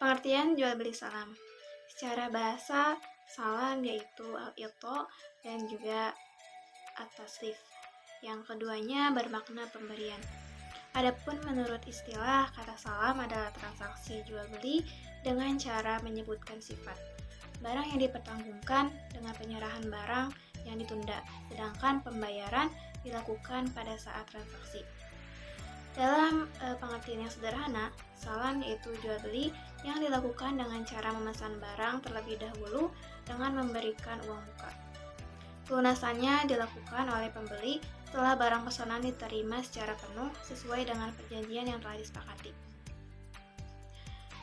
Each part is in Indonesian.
Pengertian jual beli salam. Secara bahasa, salam yaitu al-i'ta dan juga at-taslif. Yang keduanya bermakna pemberian. Adapun menurut istilah, kata salam adalah transaksi jual beli dengan cara menyebutkan sifat barang yang dipertanggungjawabkan dengan penyerahan barang yang ditunda, sedangkan pembayaran dilakukan pada saat transaksi. Dalam pengertian yang sederhana, salam yaitu jual beli yang dilakukan dengan cara memesan barang terlebih dahulu dengan memberikan uang muka. Pelunasannya dilakukan oleh pembeli setelah barang pesanan diterima secara penuh sesuai dengan perjanjian yang telah disepakati.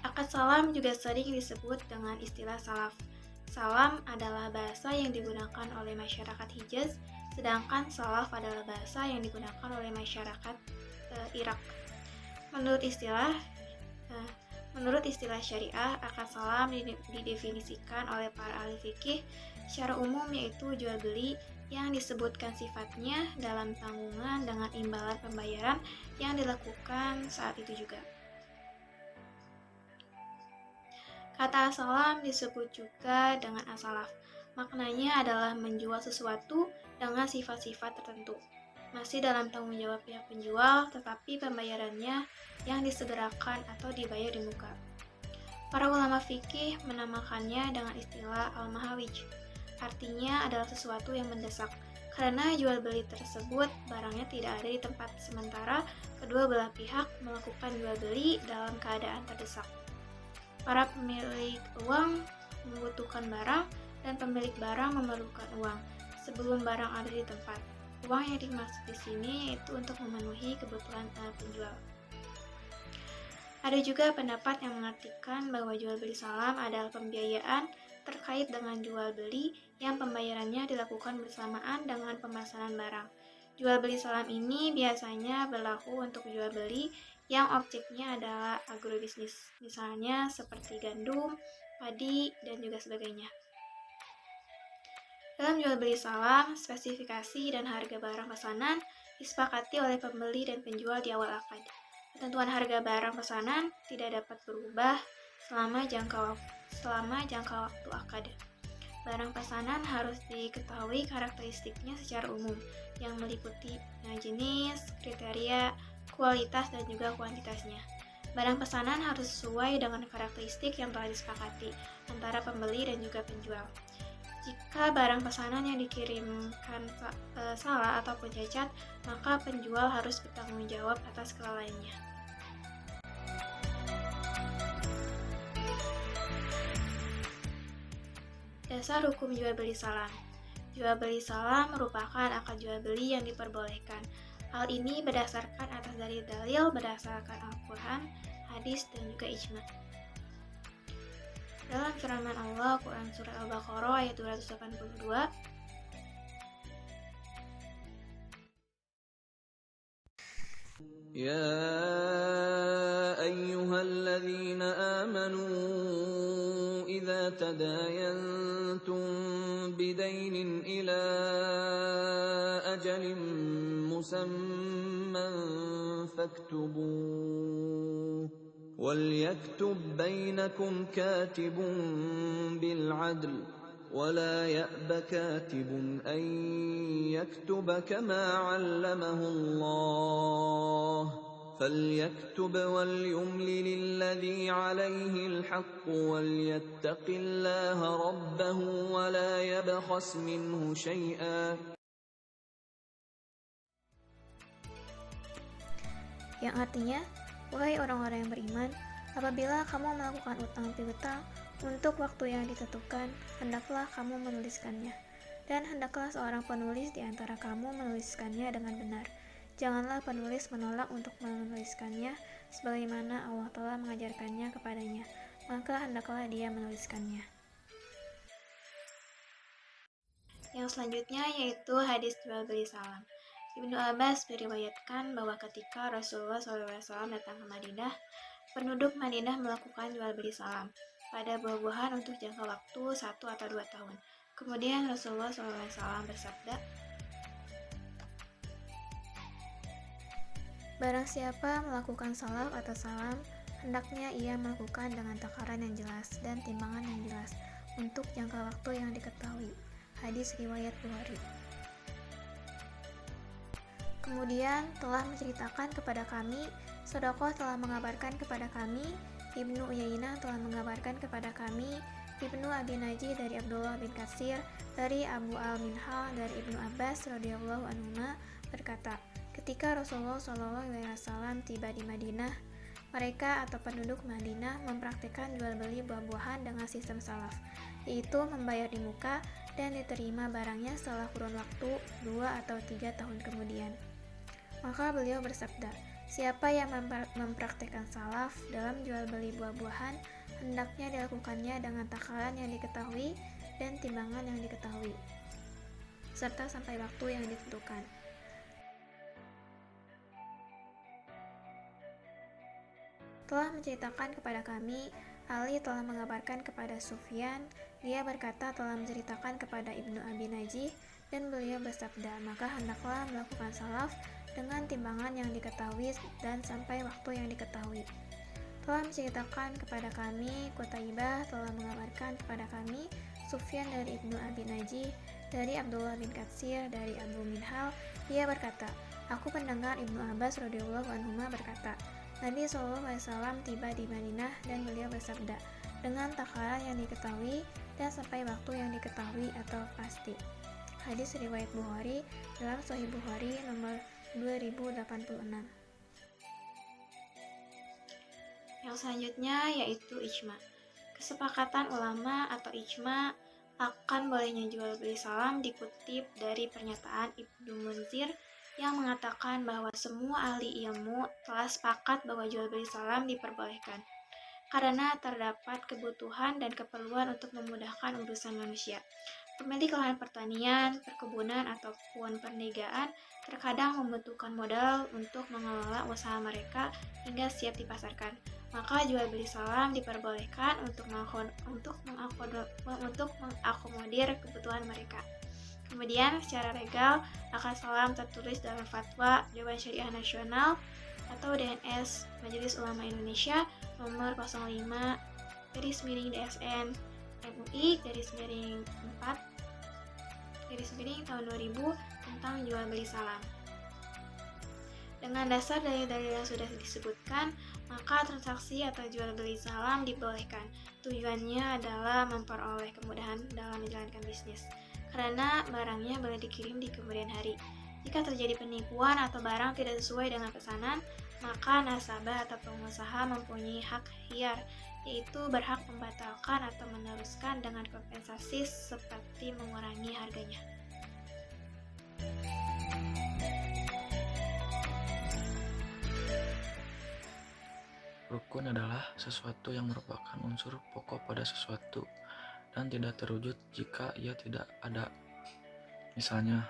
Akad salam juga sering disebut dengan istilah salaf. Salam adalah bahasa yang digunakan oleh masyarakat Hijaz, sedangkan salaf adalah bahasa yang digunakan oleh masyarakat Irak. Menurut istilah syariah, akad salam didefinisikan oleh para ahli fikih secara umum yaitu jual beli yang disebutkan sifatnya dalam tanggungan dengan imbalan pembayaran yang dilakukan saat itu juga. Kata salam disebut juga dengan as-salaf. Maknanya adalah menjual sesuatu dengan sifat-sifat tertentu. Masih dalam tanggung jawab pihak penjual, tetapi pembayarannya yang disegerakan atau dibayar di muka. Para ulama fikih menamakannya dengan istilah al-mahawij. Artinya adalah sesuatu yang mendesak. Karena jual beli tersebut barangnya tidak ada di tempat, sementara kedua belah pihak melakukan jual beli dalam keadaan terdesak. Para pemilik uang membutuhkan barang dan pemilik barang memerlukan uang sebelum barang ada di tempat. Uang yang dimaksud di sini yaitu untuk memenuhi kebutuhan penjual. Ada juga pendapat yang mengartikan bahwa jual beli salam adalah pembiayaan terkait dengan jual beli yang pembayarannya dilakukan bersamaan dengan pemesanan barang. Jual beli salam ini biasanya berlaku untuk jual beli yang objeknya adalah agrobisnis, misalnya seperti gandum, padi, dan juga sebagainya. Dalam jual beli salam, spesifikasi dan harga barang pesanan disepakati oleh pembeli dan penjual di awal akad. Ketentuan harga barang pesanan tidak dapat berubah selama jangka waktu akad. Barang pesanan harus diketahui karakteristiknya secara umum, yang meliputi jenis, kriteria, kualitas, dan juga kuantitasnya. Barang pesanan harus sesuai dengan karakteristik yang telah disepakati antara pembeli dan juga penjual. Jika barang pesanan yang dikirimkan salah ataupun cacat, maka penjual harus bertanggung jawab atas kelalaiannya. Dasar hukum jual beli salam. Jual beli salam merupakan akad jual beli yang diperbolehkan. Hal ini berdasarkan atas dalil berdasarkan Al-Quran, hadis, dan juga ijma. Dalam firman Allah, Quran Surah Al-Baqarah ayat 282, يا أيها الذين آمنوا إذا تداينتم بدين إلى أجل مسمى فاكتبوه وليكتب بينكم كاتب بالعدل ولا يأب كاتب أن يكتب كما علمه الله فليكتب وليملل الذي عليه الحق وليتق الله ربه ولا يبخس منه شيئا. Yang artinya, wahai orang-orang yang beriman, apabila kamu melakukan utang piutang untuk waktu yang ditentukan, hendaklah kamu menuliskannya. Dan hendaklah seorang penulis di antara kamu menuliskannya dengan benar. Janganlah penulis menolak untuk menuliskannya sebagaimana Allah telah mengajarkannya kepadanya, maka hendaklah dia menuliskannya. Yang selanjutnya yaitu hadis jual beli salam. Ibnu Abbas meriwayatkan bahwa ketika Rasulullah SAW datang ke Madinah, penduduk Madinah melakukan jual beli salam pada buah-buahan untuk jangka waktu 1 atau 2 tahun. Kemudian Rasulullah SAW bersabda, barang siapa melakukan salaf atau salam hendaknya ia melakukan dengan takaran yang jelas dan timbangan yang jelas untuk jangka waktu yang diketahui. Hadis riwayat Bukhari. Kemudian telah menceritakan kepada kami, Sodaqoh telah mengabarkan kepada kami, Ibnu Uyainah telah mengabarkan kepada kami, Ibnu Abi Najih dari Abdullah bin Katsir, dari Abu al-Minhal dari Ibnu Abbas radhiyallahu anhuma berkata, ketika Rasulullah SAW tiba di Madinah, mereka atau penduduk Madinah mempraktikkan jual beli buah-buahan dengan sistem salaf, yaitu membayar di muka dan diterima barangnya setelah kurun waktu 2 atau 3 tahun kemudian. Maka beliau bersabda, siapa yang mempraktikkan salaf dalam jual beli buah-buahan, hendaknya dilakukannya dengan takaran yang diketahui dan timbangan yang diketahui, serta sampai waktu yang ditentukan. Telah menceritakan kepada kami, Ali telah mengabarkan kepada Sufyan, dia berkata telah menceritakan kepada Ibnu Abi Najih, dan beliau bersabda, maka hendaklah melakukan salaf dengan timbangan yang diketahui dan sampai waktu yang diketahui. Telah menceritakan kepada kami, Qutaibah telah mengabarkan kepada kami, Sufyan dari Ibnu Abi Najih, dari Abdullah bin Katsir, dari Abu Minhal, dia berkata, aku mendengar Ibnu Abbas radhiyallahu anhuma berkata, Nabi SAW tiba di Madinah dan beliau bersabda, dengan takaran yang diketahui dan sampai waktu yang diketahui atau pasti. Hadis riwayat Bukhari dalam Sahih Bukhari nomor 2086. Yang selanjutnya yaitu ijma. Kesepakatan ulama atau ijma akan bolehnya jual beli salam dikutip dari pernyataan Ibnu Munzir yang mengatakan bahwa semua ahli ilmu telah sepakat bahwa jual beli salam diperbolehkan karena terdapat kebutuhan dan keperluan untuk memudahkan urusan manusia. Pemilik lahan pertanian, perkebunan, ataupun perniagaan terkadang membutuhkan modal untuk mengelola usaha mereka hingga siap dipasarkan. Maka jual beli salam diperbolehkan untuk mengakomodir kebutuhan mereka. Kemudian, secara legal, akad salam tertulis dalam Fatwa Dewan Syariah Nasional atau DNS Majelis Ulama Indonesia nomor 05/DSN MUI /4 tahun 2000 tentang jual beli salam. Dengan dasar dalil-dalil yang sudah disebutkan, maka transaksi atau jual beli salam dibolehkan. Tujuannya adalah memperoleh kemudahan dalam menjalankan bisnis, karena barangnya boleh dikirim di kemudian hari. Jika terjadi penipuan atau barang tidak sesuai dengan pesanan, maka nasabah atau pengusaha mempunyai hak khiyar, yaitu berhak membatalkan atau meneruskan dengan kompensasi seperti mengurangi harganya. Rukun adalah sesuatu yang merupakan unsur pokok pada sesuatu dan tidak terwujud jika ia tidak ada. Misalnya,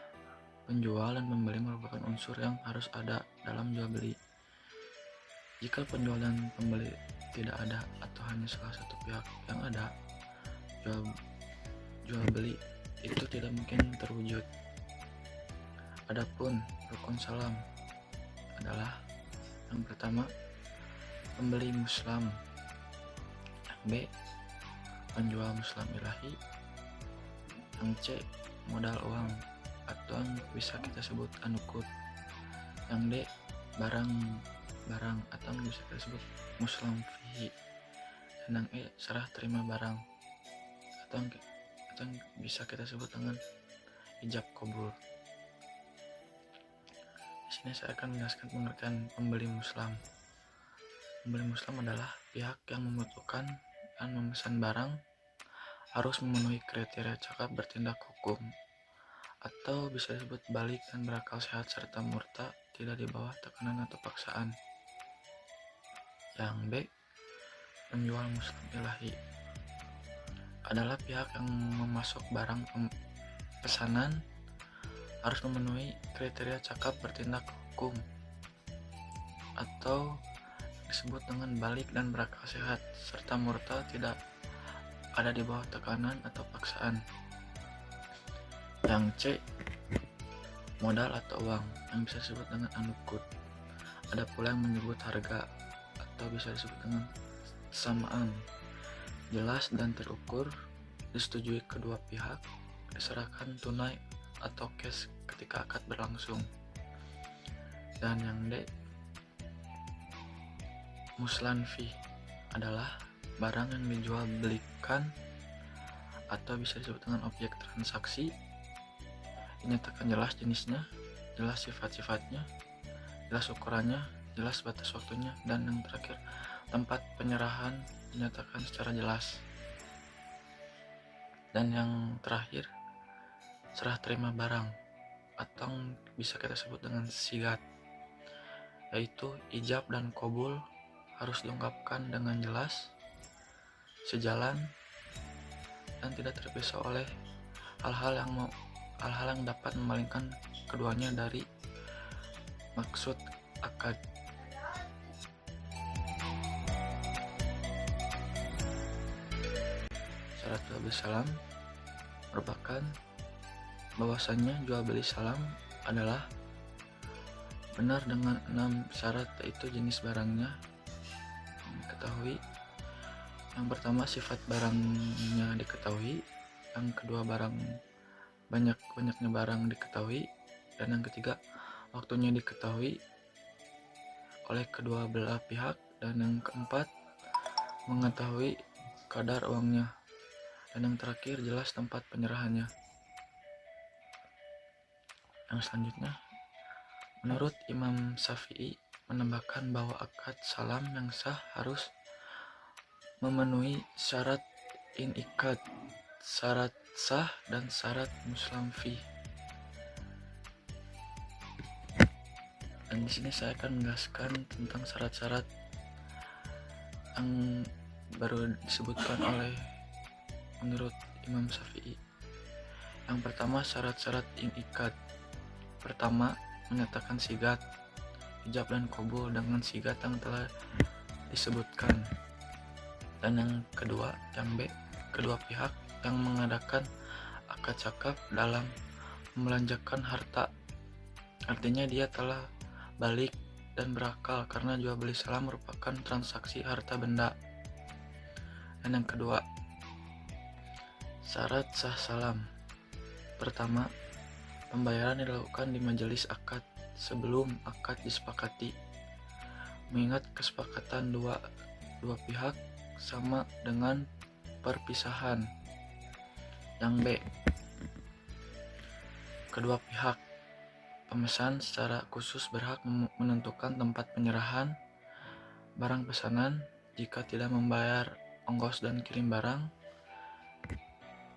penjual dan pembeli merupakan unsur yang harus ada dalam jual beli. Jika penjual dan pembeli tidak ada atau hanya salah satu pihak yang ada, jual beli itu tidak mungkin terwujud. Adapun rukun salam adalah yang pertama, pembeli Muslim, yang B, penjual Muslim ilahi, yang C, modal uang atau yang bisa kita sebut anukut, yang D, barang atau yang bisa kita sebut Muslim fihi, dan yang E, serah terima barang atau yang bisa kita sebut dengan ijab kabul. Di sini saya akan menjelaskan pengertian pembeli Muslim. Pembeli Muslim adalah pihak yang membutuhkan dan memesan barang harus memenuhi kriteria cakap bertindak hukum, atau bisa disebut balik dan berakal sehat serta murta, tidak di bawah tekanan atau paksaan. Yang B, penjual Muslim ilahi adalah pihak yang memasok barang pesanan harus memenuhi kriteria cakap bertindak hukum, atau disebut dengan balik dan berakal sehat serta murta, tidak ada di bawah tekanan atau paksaan. Yang C, modal atau uang yang bisa disebut dengan anukut. Ada pula yang menyebut harga atau bisa disebut dengan kesamaan, jelas dan terukur, disetujui kedua pihak, diserahkan tunai atau cash ketika akad berlangsung. Dan yang D, muslan fih adalah barang yang dijual belikan atau bisa disebut dengan objek transaksi, dinyatakan jelas jenisnya, jelas sifat-sifatnya, jelas ukurannya, jelas batas waktunya, dan yang terakhir tempat penyerahan dinyatakan secara jelas. Dan yang terakhir, serah terima barang atau bisa kita sebut dengan sigat, yaitu ijab dan qabul harus diungkapkan dengan jelas, sejalan, dan tidak terpisah oleh hal-hal yang dapat memalingkan keduanya dari maksud akad. Syarat jual beli salam merupakan bahwasannya jual beli salam adalah benar dengan 6 syarat, yaitu jenis barangnya diketahui. Yang pertama, sifat barangnya diketahui. Yang kedua, banyaknya barang diketahui. Dan yang ketiga, waktunya diketahui oleh kedua belah pihak. Dan yang keempat, mengetahui kadar uangnya. Dan yang terakhir, jelas tempat penyerahannya. Yang selanjutnya, menurut Imam Syafi'i menambahkan bahwa akad salam yang sah harus memenuhi syarat in'iqad, syarat sah, dan syarat muslam fih. Dan di sini saya akan menjelaskan tentang syarat-syarat yang baru disebutkan oleh menurut Imam Syafi'i. Yang pertama, syarat-syarat in'iqad. Pertama, menyatakan sigat, ijab dan qabul dengan sigat yang telah disebutkan. Dan yang kedua, yang B, kedua pihak yang mengadakan akad cakap dalam membelanjakan harta, artinya dia telah balik dan berakal karena jual beli salam merupakan transaksi harta benda. Dan yang kedua, syarat sah salam. Pertama, pembayaran dilakukan di majelis akad sebelum akad disepakati, mengingat kesepakatan dua pihak sama dengan perpisahan. Yang B, kedua pihak pemesan secara khusus berhak menentukan tempat penyerahan barang pesanan jika tidak membayar ongkos dan kirim barang.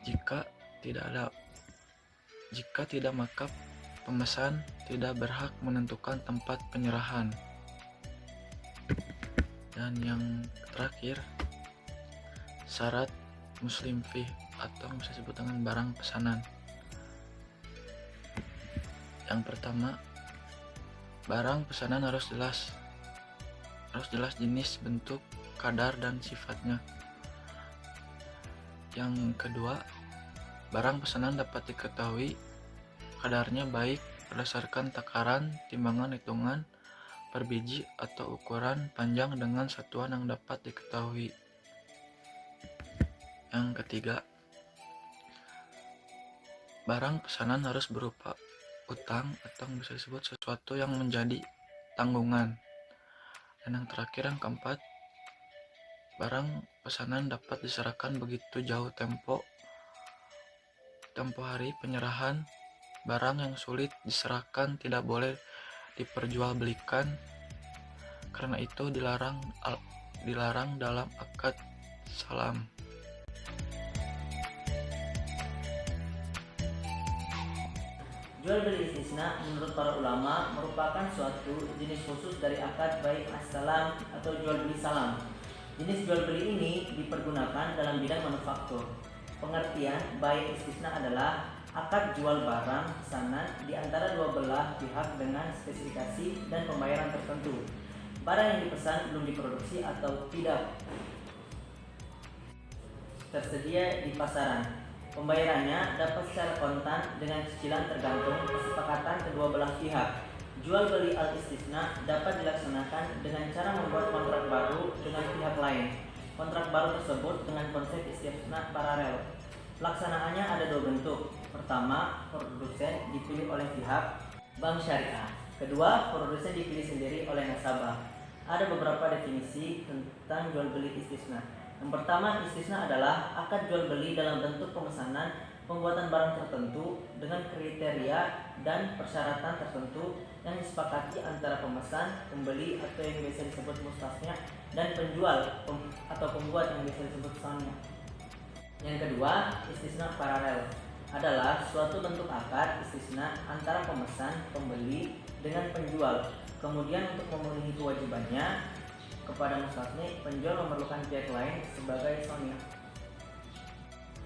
Jika tidak, maka pemesan tidak berhak menentukan tempat penyerahan. Dan yang terakhir, syarat muslim fih atau bisa disebut dengan barang pesanan. Yang pertama, barang pesanan harus jelas jenis, bentuk, kadar, dan sifatnya. Yang kedua, barang pesanan dapat diketahui kadarnya baik berdasarkan takaran, timbangan, hitungan per biji atau ukuran panjang dengan satuan yang dapat diketahui. Yang ketiga, barang pesanan harus berupa utang atau bisa disebut sesuatu yang menjadi tanggungan. Dan yang terakhir, yang keempat, barang pesanan dapat diserahkan begitu jauh tempo hari penyerahan. Barang yang sulit diserahkan tidak boleh diperjualbelikan, karena itu dilarang dalam akad salam. Jual beli istisna menurut para ulama merupakan suatu jenis khusus dari akad baik as-salam atau jual beli salam. Jenis jual beli ini dipergunakan dalam bidang manufaktur. Pengertian baik istisna adalah akad jual barang pesanan di antara dua belah pihak dengan spesifikasi dan pembayaran tertentu. Barang yang dipesan belum diproduksi atau tidak tersedia di pasaran. Pembayarannya dapat secara kontan dengan cicilan tergantung kesepakatan kedua belah pihak. Jual beli al-istisna dapat dilaksanakan dengan cara membuat kontrak baru dengan pihak lain. Kontrak baru tersebut dengan konsep istisna paralel. Pelaksanaannya ada dua bentuk. Pertama, produsen dipilih oleh pihak bank syariah. Kedua, produsen dipilih sendiri oleh nasabah. Ada beberapa definisi tentang jual beli istisna. Yang pertama, istisna adalah akad jual beli dalam bentuk pemesanan pembuatan barang tertentu dengan kriteria dan persyaratan tertentu yang disepakati antara pemesan, pembeli atau yang biasa disebut mustasnya, dan penjual atau pembuat yang biasa disebut sanya. Yang kedua, istisna paralel adalah suatu bentuk akad istisna antara pemesan, pembeli dengan penjual. Kemudian untuk memenuhi kewajibannya kepada mustasni, penjual memerlukan pihak lain sebagai sanya.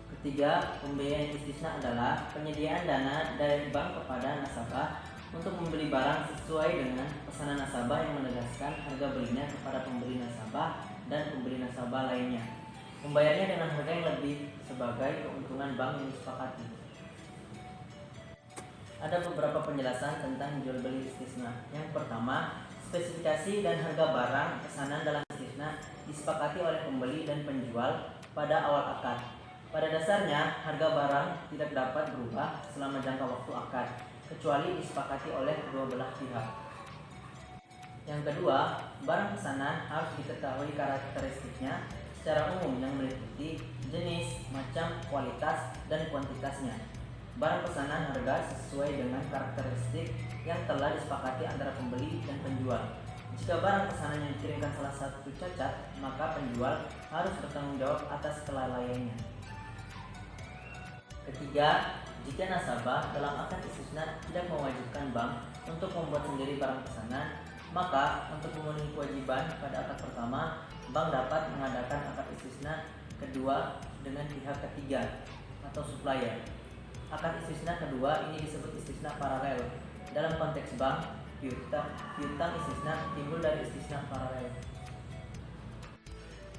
Ketiga, pembiayaan istisna adalah penyediaan dana dari bank kepada nasabah untuk membeli barang sesuai dengan pesanan nasabah yang menegaskan harga belinya kepada pembeli nasabah dan pembeli nasabah lainnya. Membayarnya dengan harga yang lebih sebagai keuntungan bank yang disepakati. Ada beberapa penjelasan tentang jual beli istisna. Yang pertama, spesifikasi dan harga barang pesanan dalam istisna disepakati oleh pembeli dan penjual pada awal akad. Pada dasarnya, harga barang tidak dapat berubah selama jangka waktu akad, kecuali disepakati oleh kedua belah pihak. Yang kedua, barang pesanan harus diketahui karakteristiknya secara umum yang meliputi jenis, macam, kualitas, dan kuantitasnya. Barang pesanan harga sesuai dengan karakteristik yang telah disepakati antara pembeli dan penjual. Jika barang pesanan yang dikirimkan salah satu cacat, maka penjual harus bertanggung jawab atas kelalaiannya. Ketiga, jika nasabah dalam akad istisna tidak mewajibkan bank untuk membuat sendiri barang pesanan, maka untuk memenuhi kewajiban pada akad pertama, bank dapat mengadakan akad istisna kedua dengan pihak ketiga atau supplier. Akad istisna kedua ini disebut istisna paralel. Dalam konteks bank, piutang istisna timbul dari istisna paralel.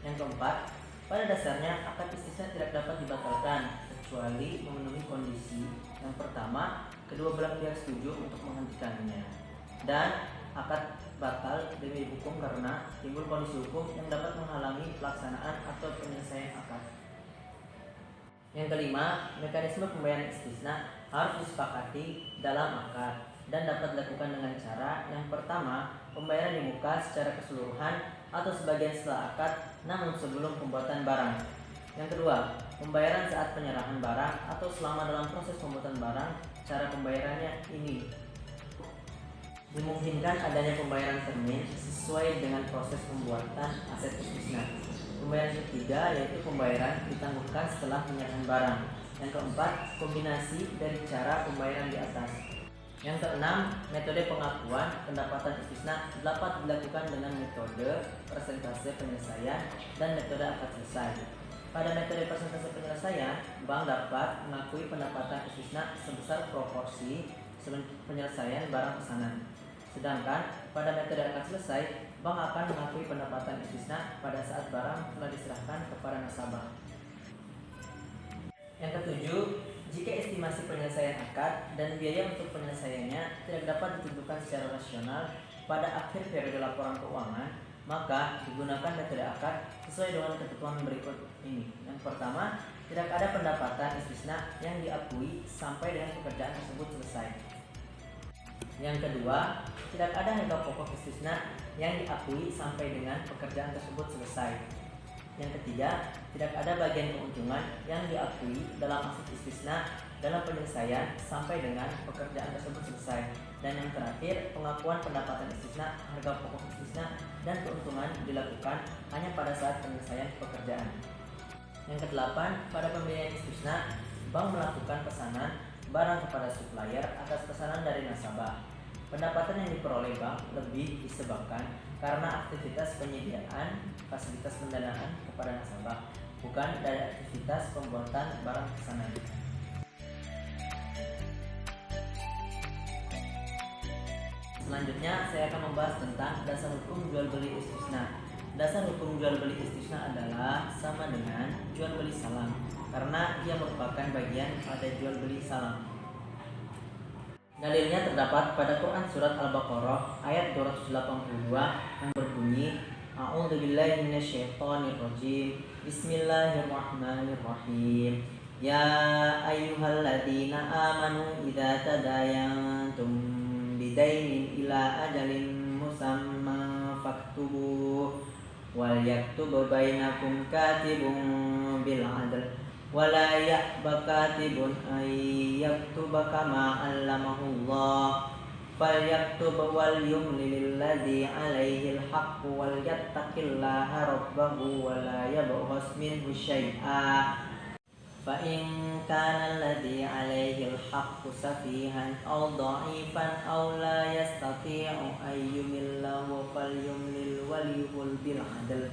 Yang keempat, pada dasarnya akad istisna tidak dapat dibatalkan kecuali memenuhi kondisi. Yang pertama, kedua belah pihak setuju untuk menghentikannya, dan akad batal demi hukum karena timbul kondisi hukum yang dapat menghalangi pelaksanaan atau penyelesaian akad. Yang kelima, mekanisme pembayaran istisna harus disepakati dalam akad dan dapat dilakukan dengan cara yang pertama, pembayaran di muka secara keseluruhan atau sebagian setelah akad namun sebelum pembuatan barang. Yang kedua, pembayaran saat penyerahan barang atau selama dalam proses pembuatan barang. Cara pembayarannya ini dimungkinkan adanya pembayaran termin sesuai dengan proses pembuatan aset istisna. Pembayaran ketiga yaitu pembayaran ditangguhkan setelah penyerahan barang. Yang keempat, kombinasi dari cara pembayaran di atas. Yang keenam, metode pengakuan pendapatan istisna dapat dilakukan dengan metode persentase penyelesaian dan metode akad selesai. Pada metode persentase penyelesaian, bank dapat mengakui pendapatan istisna sebesar proporsi penyelesaian barang pesanan. Sedangkan pada metode akad selesai, bank akan mengakui pendapatan istisna pada saat barang telah diserahkan kepada nasabah. Yang ketujuh, jika estimasi penyelesaian akad dan biaya untuk penyelesaiannya tidak dapat ditentukan secara rasional pada akhir periode laporan keuangan, maka digunakan metode akad sesuai dengan ketentuan berikut ini. Yang pertama, tidak ada pendapatan istisna yang diakui sampai dengan pekerjaan tersebut selesai. Yang kedua, tidak ada harga pokok istisna yang diakui sampai dengan pekerjaan tersebut selesai. Yang ketiga, tidak ada bagian keuntungan yang diakui dalam aset istisna dalam penyelesaian sampai dengan pekerjaan tersebut selesai. Dan yang terakhir, pengakuan pendapatan istisna, harga pokok istisna, dan keuntungan dilakukan hanya pada saat penyelesaian pekerjaan. Yang kedelapan, pada pembiayaan istisna, bank melakukan pesanan barang kepada supplier atas pesanan dari nasabah. Pendapatan yang diperoleh bank lebih disebabkan karena aktivitas penyediaan fasilitas pendanaan kepada nasabah, bukan dari aktivitas pembuatan barang pesanan. Selanjutnya saya akan membahas tentang dasar hukum jual beli istisna. Dasar hukum jual beli istisna adalah sama dengan jual beli salam karena ia merupakan bagian pada jual beli salam. Dalilnya terdapat pada Quran surat Al-Baqarah ayat 282 yang berbunyi A'udzubillahi minasyaitonirrajim. Bismillahirrahmanirrahim. Ya ayyuhalladzina amanu idza tadayantum bidainin ila ajalin musamma faktubuh wal yaktub bainakum katibun bil 'adl wala ya'ba katibun ay yaktuba kama 'allamahullah falyaktub wal yumlil ladzi 'alaihi al-haqqu wal yattaqillaha rabbahu wala yabghas minhu syai'a fa in kana alladzi 'alaihi al-haqqu safihan aw dha'ifan aw la yastati'u ay yumillahu falyumlil waliyul bil 'adl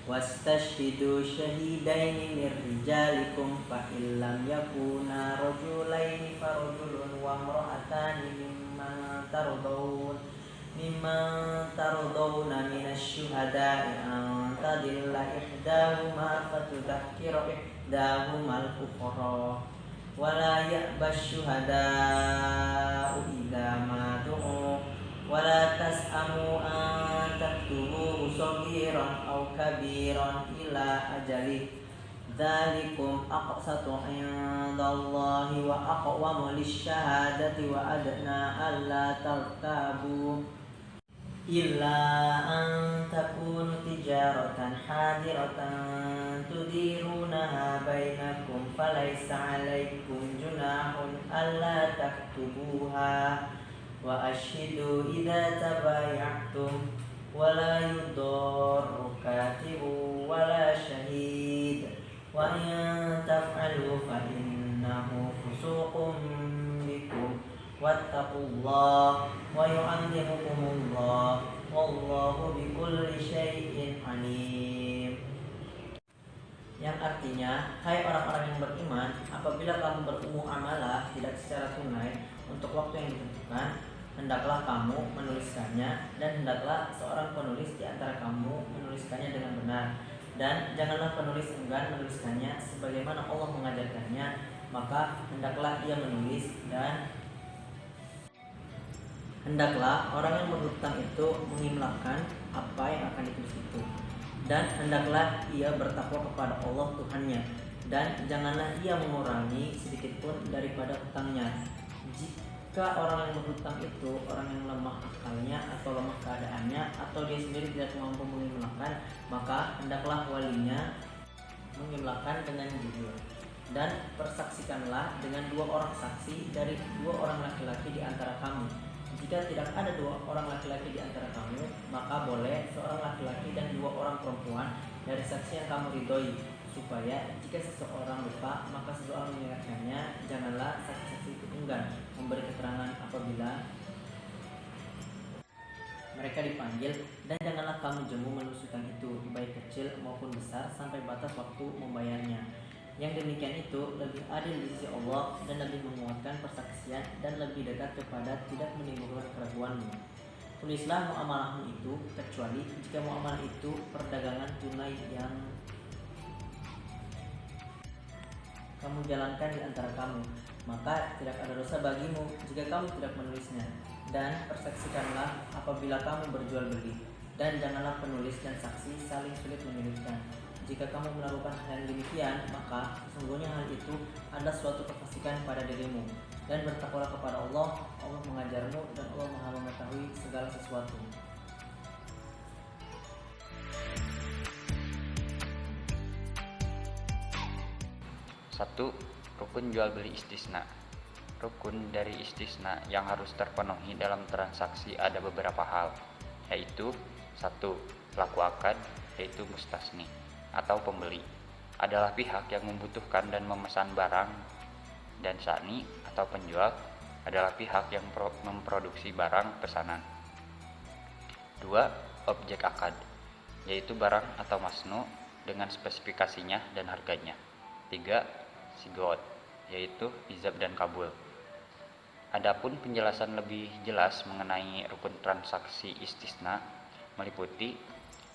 wastashhidu syahidaini mir rijalikum fa illam yakuna rajulaini farajulun wa imra'atani mimman tardawna minasy syuhada'i an tadilla ihdahuma fatudzakkira ihdahumal ukhra wala ya'basy syuhada'u idza ma du'u wala tas'amu an taktubuhu saghiran aw kabiran ila ajali dzalikum aqsatu 'indallahi wa aqwamu lisyahadati wa adna alla tartabu illa an takunu tijaratan hadiratan tudirunaha bainakum falaysa 'alaikum junahun alla taktubuha wa ashhidu idza tabaya'tum wala yudarru katibu wala syahid wa in taf'alu fa innahu fusuqun bikum wattaqullah wa yu'allimukumullah wallahu bikulli syai'in alim. Yang artinya, hai orang-orang yang beriman, apabila kamu bermuamalah tidak secara tunai untuk waktu yang ditentukan, hendaklah kamu menuliskannya dan hendaklah seorang penulis di antara kamu menuliskannya dengan benar. Dan janganlah penulis enggan menuliskannya sebagaimana Allah mengajarkannya, maka hendaklah ia menulis dan hendaklah orang yang berhutang itu mengimlakan apa yang akan ditulis itu. Dan hendaklah ia bertakwa kepada Allah Tuhannya, dan janganlah ia mengurangi sedikitpun daripada hutangnya. Jika orang yang berhutang itu orang yang lemah akalnya atau lemah keadaannya atau dia sendiri tidak mampu mengimlakan, maka hendaklah walinya mengimlakan dengan jujur. Dan persaksikanlah dengan 2 orang saksi dari 2 orang laki-laki di antara kamu. Jika tidak ada 2 orang laki-laki di antara kamu, maka boleh seorang laki-laki dan 2 orang perempuan dari saksi yang kamu ridhoi, supaya jika seseorang lupa maka seseorang mengingatkannya. Janganlah saksi-saksi itu enggan memberi keterangan apabila mereka dipanggil, dan janganlah kamu jemu menuliskan itu baik kecil maupun besar sampai batas waktu membayarnya. Yang demikian itu lebih adil di sisi Allah dan lebih menguatkan persaksian dan lebih dekat kepada tidak menimbulkan keraguanmu. Tulislah muamalahmu itu kecuali jika muamalah itu perdagangan tunai yang kamu jalankan di antara kamu, maka tidak ada dosa bagimu jika kamu tidak menulisnya. Dan persaksikanlah apabila kamu berjual beli, dan janganlah penulis dan saksi saling sulit menyulitkan. Jika kamu melakukan hal yang demikian, maka sesungguhnya hal itu adalah suatu kefasikan pada dirimu. Dan bertakwalah kepada Allah, Allah mengajarmu dan Allah Maha mengetahui segala sesuatu. Satu, rukun jual beli istisna. Rukun dari istisna yang harus terpenuhi dalam transaksi ada beberapa hal, yaitu 1. Pelaku akad, yaitu mustasni atau pembeli, adalah pihak yang membutuhkan dan memesan barang, dan sani atau penjual adalah pihak yang memproduksi barang pesanan. 2. Objek akad, yaitu barang atau masnu dengan spesifikasinya dan harganya. 3. Sigot, yaitu ijab dan kabul. Adapun penjelasan lebih jelas mengenai rukun transaksi istisna meliputi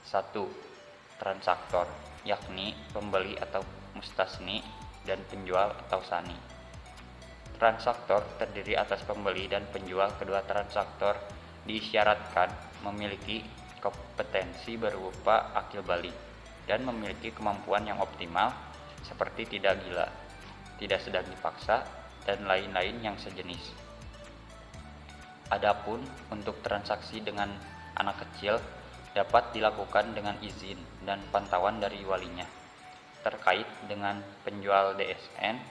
1. Transaktor, yakni pembeli atau mustasni dan penjual atau sani. Transaktor terdiri atas pembeli dan penjual. Kedua transaktor diisyaratkan memiliki kompetensi berupa akil balik dan memiliki kemampuan yang optimal seperti tidak gila, tidak sedang dipaksa, dan lain-lain yang sejenis. Adapun untuk transaksi dengan anak kecil dapat dilakukan dengan izin dan pantauan dari walinya. Terkait dengan penjual DSN,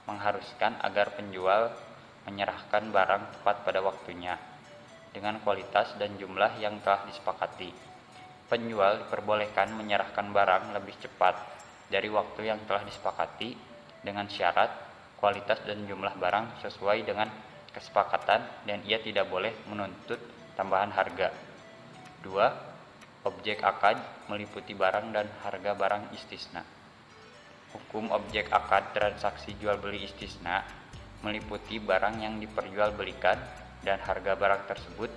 mengharuskan agar penjual menyerahkan barang tepat pada waktunya dengan kualitas dan jumlah yang telah disepakati. Penjual diperbolehkan menyerahkan barang lebih cepat dari waktu yang telah disepakati dengan syarat kualitas dan jumlah barang sesuai dengan kesepakatan dan ia tidak boleh menuntut tambahan harga. 2. Objek akad meliputi barang dan harga barang istisna. Hukum objek akad transaksi jual beli istisna meliputi barang yang diperjualbelikan dan harga barang tersebut.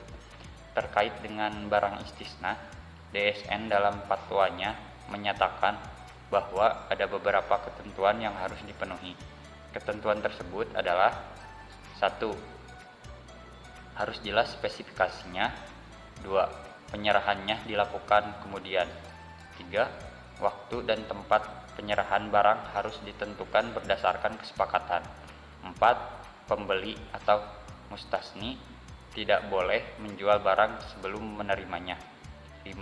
Terkait dengan barang istisna, DSN dalam fatwanya menyatakan bahwa ada beberapa ketentuan yang harus dipenuhi. Ketentuan tersebut adalah: 1. Harus jelas spesifikasinya. 2. Penyerahannya dilakukan kemudian. 3. Waktu dan tempat penyerahan barang harus ditentukan berdasarkan kesepakatan. 4. Pembeli atau mustasni tidak boleh menjual barang sebelum menerimanya. 5.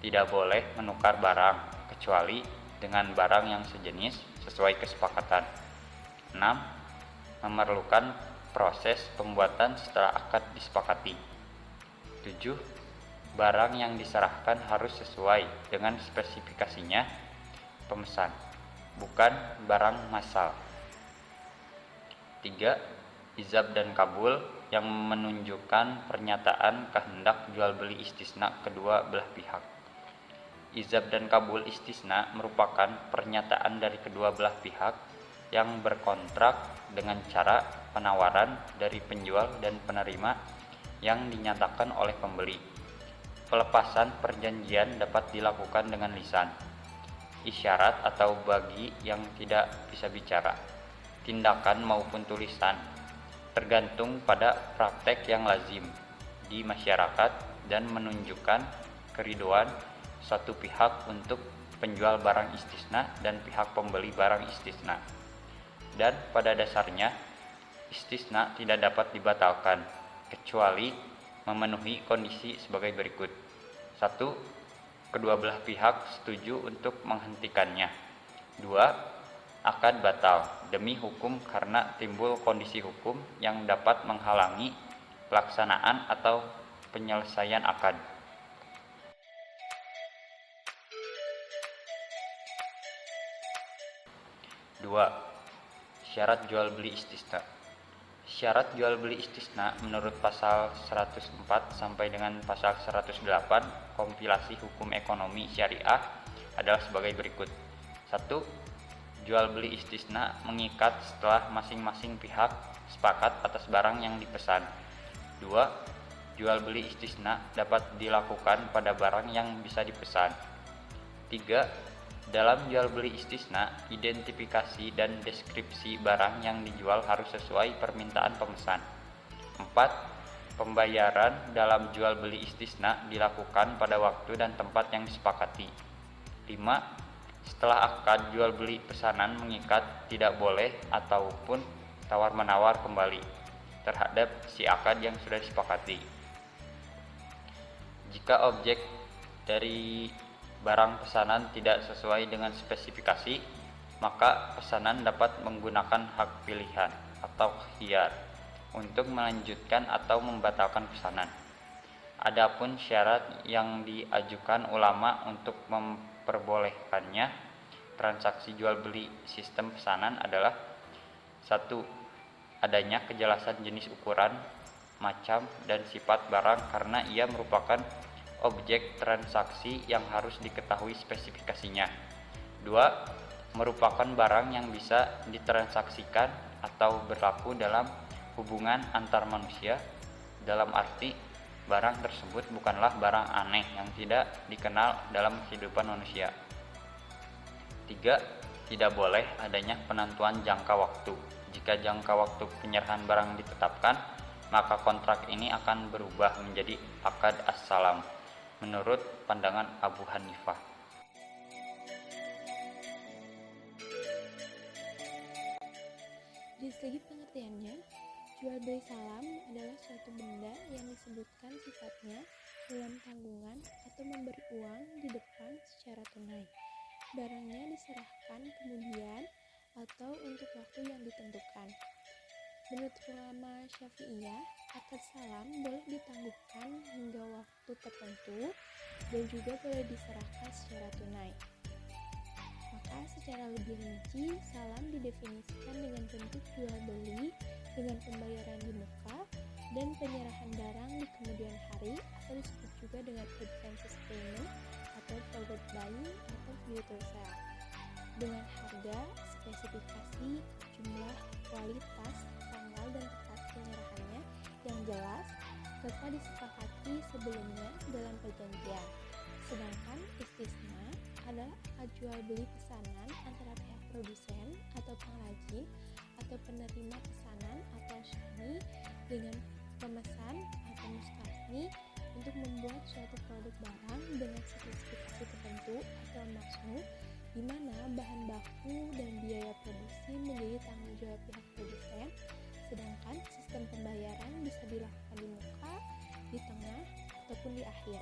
Tidak boleh menukar barang kecuali dengan barang yang sejenis sesuai kesepakatan. 6. Memerlukan proses pembuatan setelah akad disepakati. 7. Barang yang diserahkan harus sesuai dengan spesifikasinya pemesan, bukan barang massal. 3. Ijab dan kabul yang menunjukkan pernyataan kehendak jual beli istisna kedua belah pihak. Ijab dan kabul istisna merupakan pernyataan dari kedua belah pihak yang berkontrak dengan cara penawaran dari penjual dan penerima yang dinyatakan oleh pembeli. Pelepasan perjanjian dapat dilakukan dengan lisan, isyarat atau bagi yang tidak bisa bicara, tindakan maupun tulisan, tergantung pada praktek yang lazim di masyarakat dan menunjukkan keriduan satu pihak untuk penjual barang istisna dan pihak pembeli barang istisna. Dan pada dasarnya, istisna tidak dapat dibatalkan kecuali memenuhi kondisi sebagai berikut. 1. Kedua belah pihak setuju untuk menghentikannya. 2. Akad batal demi hukum karena timbul kondisi hukum yang dapat menghalangi pelaksanaan atau penyelesaian akad. 2. Syarat jual beli istisna. Syarat jual beli istisna menurut pasal 104 sampai dengan pasal 108 kompilasi hukum ekonomi syariah adalah sebagai berikut. 1. Jual beli istisna mengikat setelah masing-masing pihak sepakat atas barang yang dipesan. 2. Jual beli istisna dapat dilakukan pada barang yang bisa dipesan. 3. Dalam jual beli istisna, identifikasi dan deskripsi barang yang dijual harus sesuai permintaan pemesan. 4. Pembayaran dalam jual beli istisna dilakukan pada waktu dan tempat yang disepakati. 5. Setelah akad jual beli pesanan mengikat, tidak boleh ataupun tawar-menawar kembali terhadap si akad yang sudah disepakati. Jika objek dari barang pesanan tidak sesuai dengan spesifikasi, maka pesanan dapat menggunakan hak pilihan atau khiyar untuk melanjutkan atau membatalkan pesanan. Adapun syarat yang diajukan ulama untuk memperbolehkannya transaksi jual beli sistem pesanan adalah: 1. Adanya kejelasan jenis ukuran, macam, dan sifat barang karena ia merupakan objek transaksi yang harus diketahui spesifikasinya. 2. Merupakan barang yang bisa ditransaksikan atau berlaku dalam hubungan antar manusia, dalam arti barang tersebut bukanlah barang aneh yang tidak dikenal dalam kehidupan manusia. 3. Tidak boleh adanya penentuan jangka waktu Jika jangka waktu penyerahan barang ditetapkan, maka kontrak ini akan berubah menjadi akad as-salam menurut pandangan Abu Hanifah. Dari segi pengertiannya, jual beli salam adalah suatu benda yang disebutkan sifatnya dalam tanggungan atau memberi uang di depan secara tunai. Barangnya diserahkan kemudian atau untuk waktu yang ditentukan. Menurut ulama Syafi'iyah, akad salam boleh ditangguhkan hingga waktu tertentu dan juga boleh diserahkan secara tunai. Maka secara lebih rinci, salam didefinisikan dengan bentuk jual beli dengan pembayaran di muka dan penyerahan barang di kemudian hari, atau disebut juga dengan advance payment atau forward buying atau future sale, dengan harga, spesifikasi, jumlah, kualitas, tanggal dan tempat penyerahannya yang jelas serta disepakati sebelumnya dalam perjanjian. Sedangkan istisna adalah akad jual beli pesanan antara pihak produsen atau pengrajin atau penerima pesanan atau syahmi dengan pemesan atau mustasni untuk membuat suatu produk barang dengan spesifikasi tertentu atau masmu, di mana bahan baku dan biaya produksi menjadi tanggung jawab pihak produsen, sedangkan sistem pembayaran bisa dilakukan di muka, di tengah, ataupun di akhir.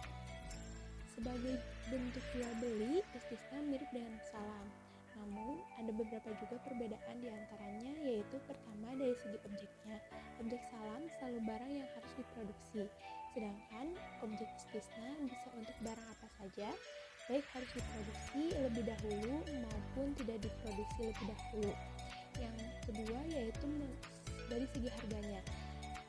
Sebagai bentuk jual beli, istisna mirip dengan salam. Namun, ada beberapa juga perbedaan di antaranya, yaitu pertama dari segi objeknya. Objek salam selalu barang yang harus diproduksi, sedangkan objek istisna bisa untuk barang apa saja, baik harus diproduksi lebih dahulu maupun tidak diproduksi lebih dahulu. Yang kedua yaitu dari segi harganya.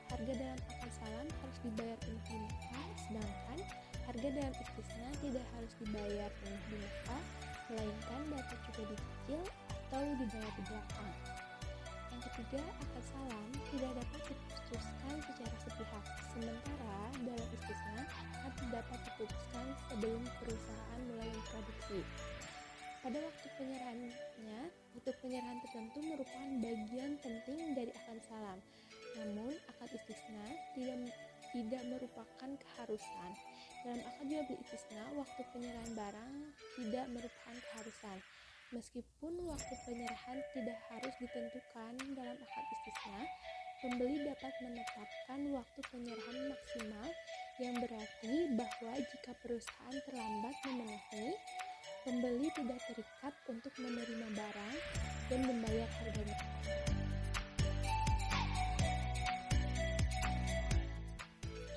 Harga dalam akad salam harus dibayar penuh di muka, sedangkan harga dalam istisna tidak harus dibayar penuh di muka, melainkan dapat juga dicicil atau dibayar di belakang. Yang ketiga, akad salam tidak dapat diputuskan secara sepihak, sementara dalam istisna akad dapat diputuskan sebelum perusahaan mulai memproduksi. Pada waktu penyerahannya, waktu penyerahan tertentu merupakan bagian penting dari akad salam. Namun, akad istisna tidak merupakan keharusan. Dalam akad jual beli istisna, waktu penyerahan barang tidak merupakan keharusan. Meskipun waktu penyerahan tidak harus ditentukan dalam akad istisna, pembeli dapat menetapkan waktu penyerahan maksimal, yang berarti bahwa jika perusahaan terlambat memenuhi, pembeli tidak terikat untuk menerima barang dan membayar harganya.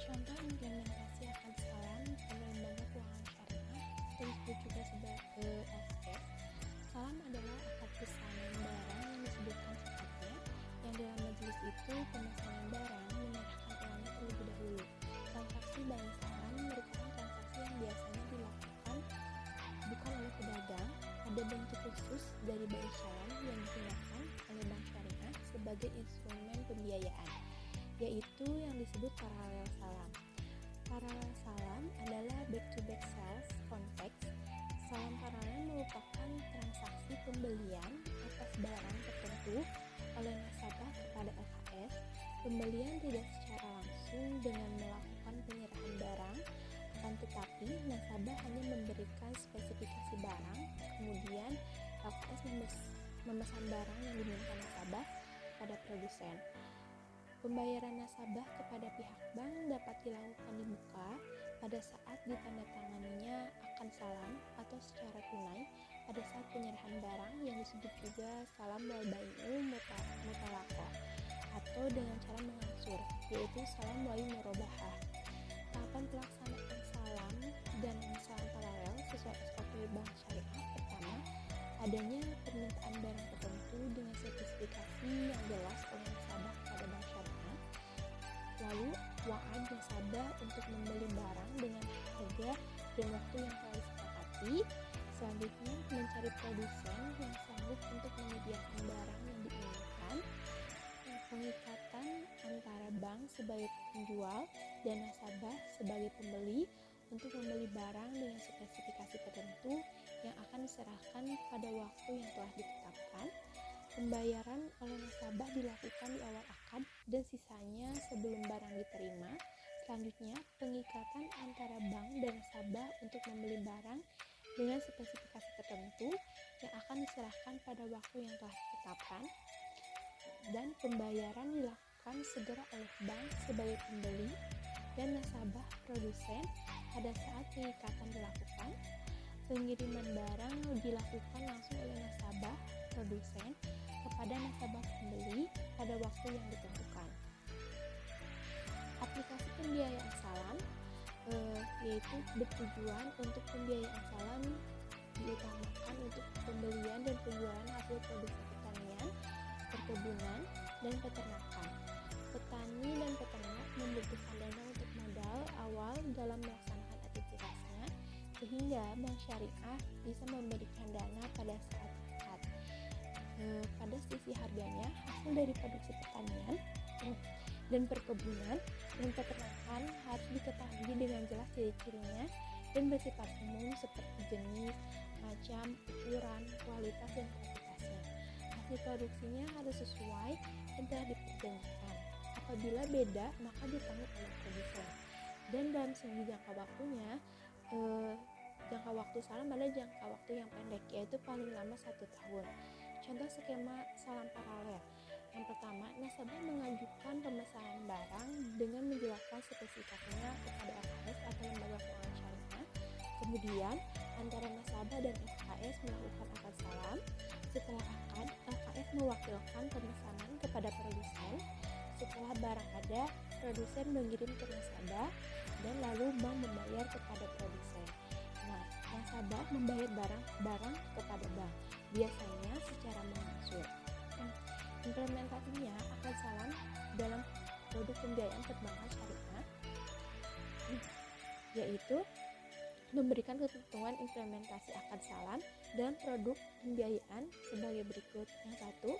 Contoh implementasi akad salam pada lembaga keuangan syariah atau disebut juga sebagai LKS. Salam adalah akad pesanan barang yang disebutkan sifatnya, yang dalam majelis itu pemesanan barang menyerahkan uangnya terlebih dahulu. Transaksi buying salam merupakan transaksi yang biasanya dilakukan bukan oleh pedagang. Ada bentuk khusus dari buying salam yang digunakan oleh bank syariah sebagai instrumen pembiayaan, yaitu yang disebut paralel salam. Paralel salam adalah back-to-back sales contracts. Salam paralel merupakan transaksi pembelian atas barang tertentu oleh nasabah kepada LKS. Pembelian tidak secara langsung dengan melakukan penyerahan barang, akan tetapi nasabah hanya memberikan spesifikasi barang, kemudian LKS memesan barang yang diminta nasabah pada produsen. Pembayaran nasabah kepada pihak bank dapat dilakukan di muka pada saat ditandatanganinya akad salam atau secara tunai pada saat penyerahan barang yang disebut juga salam wal bai'u mutalaqah atau dengan cara mengangsur, yaitu salam wal murabahah. Tahapan pelaksanaan salam dan salam paralel sesuai SOP bank syariah: pertama, adanya permintaan barang tertentu dengan spesifikasi yang jelas oleh nasabah kepada bank syariah. Lalu, wa'ad nasabah untuk membeli barang dengan harga dan waktu yang telah disepakati. Selanjutnya, mencari produsen yang sanggup untuk menyediakan barang yang diinginkan. Pengikatan antara bank sebagai penjual dan nasabah sebagai pembeli untuk membeli barang dengan spesifikasi tertentu yang akan diserahkan pada waktu yang telah ditetapkan. Pembayaran oleh nasabah dilakukan di awal akad dan sisanya sebelum barang diterima. Selanjutnya, pengikatan antara bank dan nasabah untuk membeli barang dengan spesifikasi tertentu yang akan diserahkan pada waktu yang telah ditetapkan, dan pembayaran dilakukan segera oleh bank sebagai pembeli dan nasabah produsen pada saat pengikatan dilakukan. Pengiriman barang dilakukan langsung oleh nasabah produsen kepada nasabah pembeli pada waktu yang ditentukan. Aplikasi pembiayaan salam yaitu bertujuan untuk pembiayaan salam diutamakan untuk pembelian dan penjualan hasil produksi pertanian, perkebunan, dan peternakan. Petani dan peternak membutuhkan dana untuk modal awal dalam melaksanakan aktivitasnya, sehingga bank syariah bisa memberikan dana pada saat akad. Pada sisi harganya, hasil dari produksi pertanian dan perkebunan dan peternakan harus diketahui dengan jelas ciri-cirinya dan bersifat umum seperti jenis, macam, ukuran, kualitas, dan kuantitasnya. Hasil produksinya harus sesuai dan telah diperjanjikan. Apabila beda, maka ditanggung oleh produsen. Dan dalam segi jangka waktunya, jangka waktu salam ada jangka waktu yang pendek, yaitu paling lama 1 tahun. Contoh skema salam paralel. Yang pertama, nasabah mengajukan pemesanan barang dengan menjelaskan spesifikasinya kepada LKS atau lembaga keuangan syariah. Kemudian, antara nasabah dan LKS melakukan akad salam. Setelah akad, LKS mewakilkan pemesanan kepada produsen. Setelah barang ada, produsen mengirim ke nasabah dan lalu bank membayar kepada produsen. Nah, nasabah membayar barang kepada bank, biasanya secara mengangsur. Implementasinya akad salam dalam produk pembiayaan perbankan syariah yaitu memberikan ketentuan implementasi akad salam dalam produk pembiayaan sebagai berikut. Yang satu,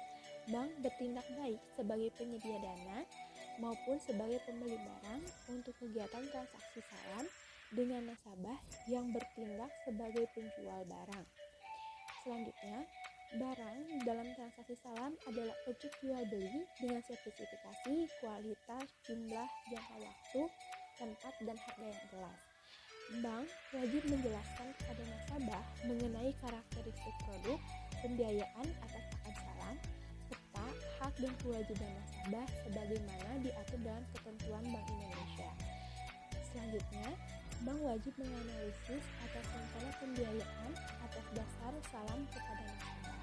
bank bertindak baik sebagai penyedia dana maupun sebagai pembeli barang untuk kegiatan transaksi salam dengan nasabah yang bertindak sebagai penjual barang. Selanjutnya, barang dalam transaksi salam adalah objek jual beli dengan spesifikasi, kualitas, jumlah, jangka waktu, tempat, dan harga yang jelas. Bank wajib menjelaskan kepada nasabah mengenai karakteristik produk pembiayaan atas akad salam serta hak dan kewajiban nasabah sebagaimana diatur dalam ketentuan Bank Indonesia. Selanjutnya, bank wajib menganalisis atas rencana pembiayaan atas dasar salam kepada nasabah.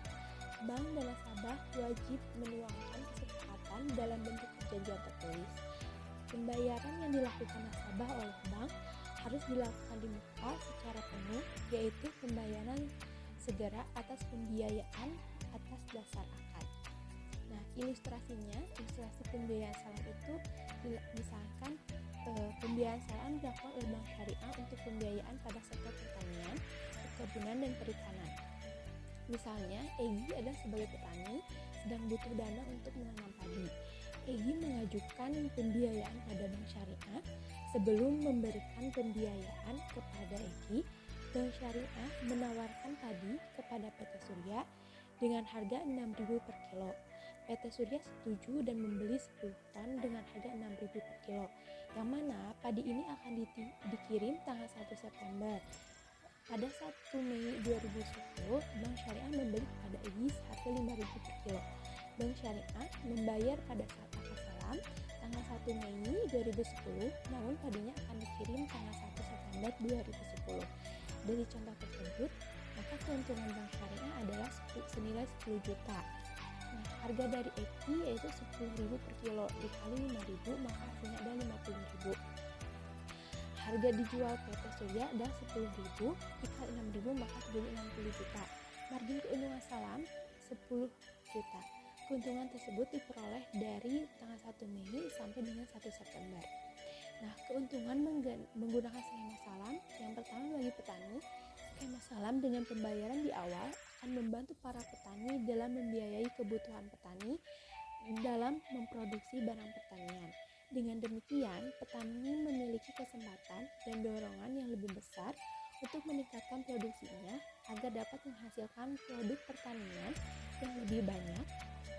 Bank dan nasabah wajib menuangkan kesepakatan dalam bentuk perjanjian tertulis. Pembayaran yang dilakukan nasabah oleh bank harus dilakukan di muka secara penuh, yaitu pembayaran segera atas pembiayaan atas dasar akad. Nah, ilustrasi pembiayaan salam itu misalkan pembiayaan salam dilakukan oleh bank syariah untuk pembiayaan pada sektor pertanian, perkebunan, dan perikanan. Misalnya, Egi adalah sebagai petani sedang butuh dana untuk menanam padi. Egi mengajukan pembiayaan pada bank syariah. Sebelum memberikan pembiayaan kepada Egi, bank syariah menawarkan padi kepada PT Surya dengan harga 6.000 per kilo. PT Surya setuju dan membeli 10 ton dengan harga 6.000 per kilo, yang mana padi ini akan dikirim tanggal 1 September. Pada 1 Mei 2010, Bank Syariah membeli kepada Egi seharga 5.000 per kilo. Bank Syariah membayar pada saat akad salam tanggal 1 Mei 2010, namun padinya akan dikirim tanggal 1 September 2010. Dari contoh tersebut, maka keuntungan Bank Syariah adalah senilai 10 juta. Nah, harga dari Egi yaitu 10.000 per kilo, dikali 5.000 maka hasilnya ada 50.000. Harga dijual PT Surya adalah 10.000, dikali 6.000 maka jadi 60 juta. Margin keuntungan salam 10 juta. Keuntungan tersebut diperoleh dari tanggal 1 Mei sampai dengan 1 September. Nah, keuntungan menggunakan skema salam. Yang pertama, bagi petani, skema salam dengan pembayaran di awal akan membantu para petani dalam membiayai kebutuhan petani dalam memproduksi barang pertanian. Dengan demikian, petani memiliki kesempatan dan dorongan yang lebih besar untuk meningkatkan produksinya agar dapat menghasilkan produk pertanian yang lebih banyak,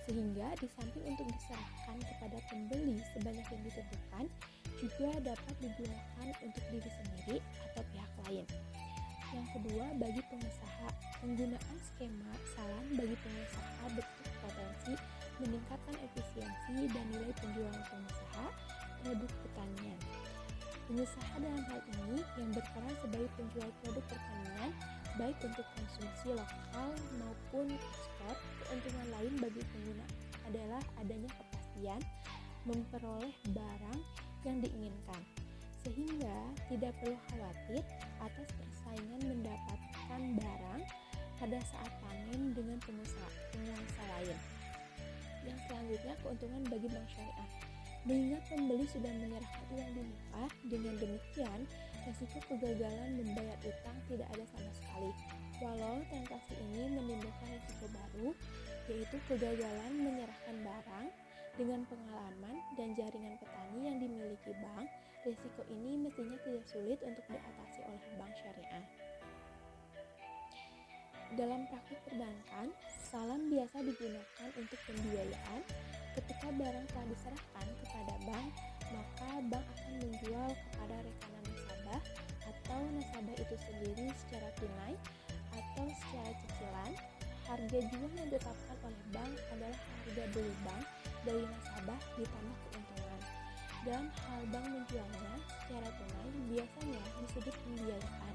sehingga di samping untuk diserahkan kepada pembeli sebanyak yang ditentukan, juga dapat digunakan untuk diri sendiri atau pihak lain. Yang kedua, bagi pengusaha, penggunaan skema salam bagi pengusaha berpotensi meningkatkan efisiensi dan nilai penjualan pengusaha produk pertanian. Pengusaha dalam hal ini yang berperan sebagai penjual produk pertanian baik untuk konsumsi lokal maupun ekspor. Keuntungan lain bagi pengguna adalah adanya kepastian memperoleh barang yang diinginkan, sehingga tidak perlu khawatir atas persaingan mendapatkan barang pada saat panen dengan penguasa lain. Yang selanjutnya, keuntungan bagi bank syariah. Mengingat pembeli sudah menyerahkan uang di muka, dengan demikian resiko kegagalan membayar utang tidak ada sama sekali. Walau transaksi ini menimbulkan resiko baru, yaitu kegagalan menyerahkan barang. Dengan pengalaman dan jaringan petani yang dimiliki bank, resiko ini mestinya tidak sulit untuk diatasi oleh bank syariah. Dalam praktik perbankan, salam biasa digunakan untuk pembiayaan. Ketika barang telah diserahkan kepada bank, maka bank akan menjual kepada rekanan nasabah atau nasabah itu sendiri secara tunai atau secara cicilan. Harga jual yang ditetapkan oleh bank adalah harga beli bank dari nasabah ditambah keuntungan. Dalam hal bank menjualnya secara tunai biasanya disebut pembiayaan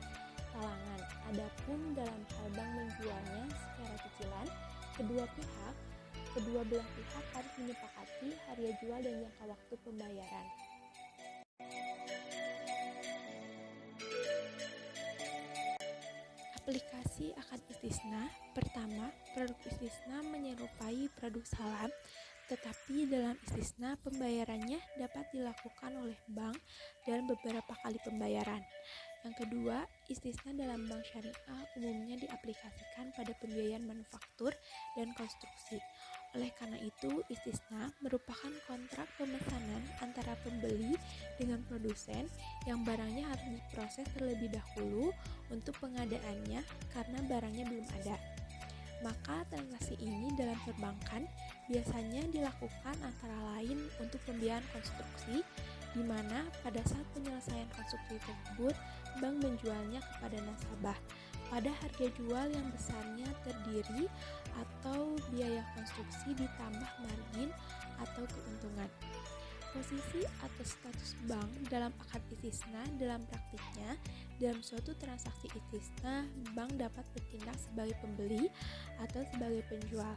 talangan. Adapun dalam hal bank menjualnya secara cicilan, kedua belah pihak harus menyepakati harga jual dan jangka waktu pembayaran. Aplikasi akad istisna. Pertama, produk istisna menyerupai produk salam, tetapi dalam istisna pembayarannya dapat dilakukan oleh bank dalam beberapa kali pembayaran. Yang kedua, istisna dalam bank syariah umumnya diaplikasikan pada pembiayaan manufaktur dan konstruksi. Oleh karena itu, istisna merupakan kontrak pemesanan antara pembeli dengan produsen yang barangnya harus diproses terlebih dahulu untuk pengadaannya karena barangnya belum ada. Maka transaksi ini dalam perbankan biasanya dilakukan antara lain untuk pembiayaan konstruksi, di mana pada saat penyelesaian konstruksi tersebut, bank menjualnya kepada nasabah pada harga jual yang besarnya terdiri atau biaya konstruksi ditambah margin atau keuntungan. Posisi atau status bank dalam akad istisna dalam praktiknya, dalam suatu transaksi istisna, bank dapat bertindak sebagai pembeli atau sebagai penjual.